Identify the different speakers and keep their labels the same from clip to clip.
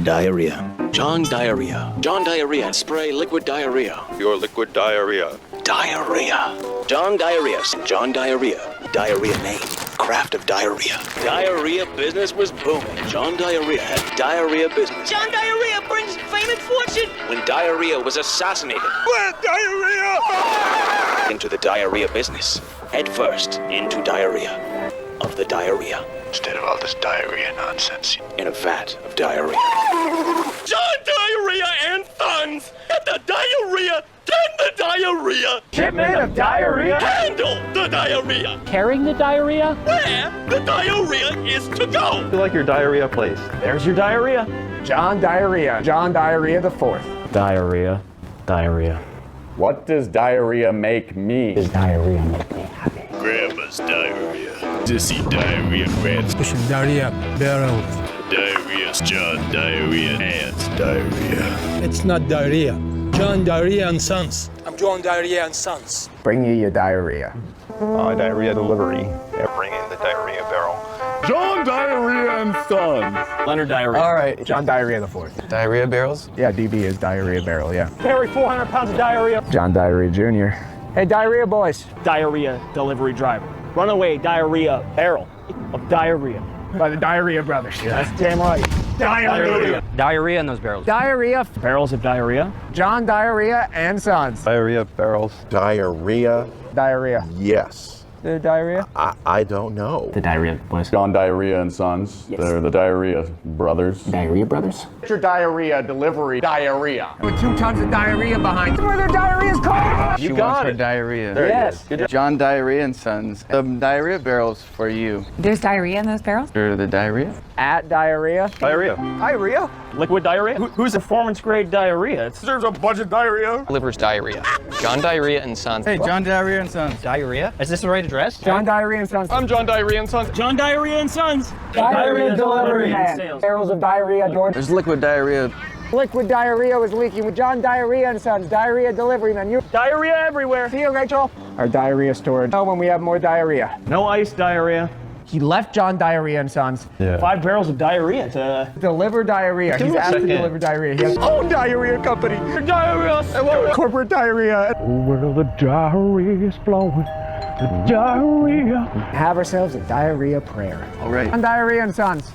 Speaker 1: Diarrhea.
Speaker 2: John Diarrhea. John Diarrhea. Spray liquid diarrhea.
Speaker 3: Your liquid diarrhea.
Speaker 2: Diarrhea. John Diarrhea. John Diarrhea. Diarrhea name. Craft of diarrhea. Diarrhea business was booming. John Diarrhea had diarrhea business.
Speaker 4: John Diarrhea brings fame and fortune.
Speaker 2: When diarrhea was assassinated.
Speaker 3: What? Diarrhea!
Speaker 2: Into the diarrhea business. Head first into diarrhea. Of the diarrhea.
Speaker 3: Instead of all this diarrhea nonsense.
Speaker 2: In a vat of diarrhea.
Speaker 4: John Diarrhea and Sons! Get the diarrhea! Tend the diarrhea!
Speaker 5: Shipment of diarrhea?
Speaker 4: Handle the diarrhea!
Speaker 5: Carrying the diarrhea?
Speaker 4: Where the diarrhea is to go!
Speaker 3: I like your diarrhea place.
Speaker 5: There's your diarrhea.
Speaker 6: John Diarrhea. John Diarrhea the Fourth.
Speaker 7: Diarrhea. Diarrhea.
Speaker 6: What does diarrhea make me?
Speaker 7: Does diarrhea make me happy?
Speaker 3: Grandma's diarrhea. Dissy diarrhea Grant's
Speaker 8: Diarrhea barrel.
Speaker 3: diarrhea's John Diarrhea Ant's diarrhea.
Speaker 8: It's not diarrhea. John Diarrhea and Sons. I'm John Diarrhea and Sons.
Speaker 6: Bring you your diarrhea.
Speaker 3: Diarrhea delivery. Bring in the diarrhea barrel. John Diarrhea and Sons.
Speaker 5: Leonard Diarrhea.
Speaker 6: All right, John Diarrhea the Fourth.
Speaker 7: Diarrhea barrels?
Speaker 6: Yeah, DB is diarrhea barrel, yeah.
Speaker 5: Carry 400 pounds of diarrhea.
Speaker 6: John Diarrhea Jr. Hey, diarrhea boys.
Speaker 5: Diarrhea delivery driver. Runaway diarrhea barrel of diarrhea.
Speaker 6: By the Diarrhea Brothers.
Speaker 5: That's damn right.
Speaker 6: Diarrhea.
Speaker 7: Diarrhea in those barrels.
Speaker 6: Diarrhea.
Speaker 5: Barrels of diarrhea.
Speaker 6: John Diarrhea and Sons.
Speaker 3: Diarrhea barrels.
Speaker 9: Diarrhea?
Speaker 6: Diarrhea.
Speaker 9: Yes.
Speaker 6: The diarrhea?
Speaker 9: I don't know.
Speaker 7: The Diarrhea boys.
Speaker 3: John Diarrhea and Sons.
Speaker 7: Yes.
Speaker 3: They're the Diarrhea brothers.
Speaker 7: Diarrhea brothers?
Speaker 6: Get your diarrhea delivery. Diarrhea. With 2 tons of diarrhea behind. Where their diarrhea's called.
Speaker 7: You got it. Diarrhea.
Speaker 5: Yes.
Speaker 7: Good job. John Diarrhea and Sons. The diarrhea barrels for you.
Speaker 10: There's diarrhea in those barrels?
Speaker 7: For the diarrhea?
Speaker 6: At diarrhea.
Speaker 3: Diarrhea.
Speaker 6: Diarrhea?
Speaker 5: Liquid diarrhea? Who's performance grade diarrhea?
Speaker 3: There's a bunch of diarrhea.
Speaker 7: Liver's diarrhea. John Diarrhea and Sons. Hey, John Diarrhea and Sons. Diarrhea? Is this the right address?
Speaker 6: John Diarrhea and Sons.
Speaker 3: I'm John Diarrhea and Sons.
Speaker 5: John Diarrhea and Sons.
Speaker 6: Diarrhea delivery.
Speaker 5: Sales.
Speaker 6: Barrels of diarrhea.
Speaker 7: There's liquid diarrhea.
Speaker 6: Liquid diarrhea was leaking with John Diarrhea and Sons. Diarrhea delivery man. You
Speaker 5: Diarrhea everywhere.
Speaker 6: see you, Rachel. Our diarrhea storage. Oh, when we have more diarrhea.
Speaker 5: No ice diarrhea.
Speaker 6: He left John Diarrhea and Sons.
Speaker 3: Yeah.
Speaker 5: 5 barrels of diarrhea to
Speaker 6: Deliver diarrhea. He's
Speaker 5: me a
Speaker 6: asked to
Speaker 5: second.
Speaker 6: deliver diarrhea. He has his own diarrhea company.
Speaker 5: diarrhea.
Speaker 6: Corporate diarrhea.
Speaker 8: Where the diarrhea is flowing. The diarrhea.
Speaker 6: Have ourselves a diarrhea prayer.
Speaker 7: All right.
Speaker 6: John Diarrhea and Sons.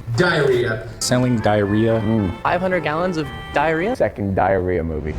Speaker 7: Selling diarrhea.
Speaker 5: 500 gallons of diarrhea?
Speaker 6: Second diarrhea movie.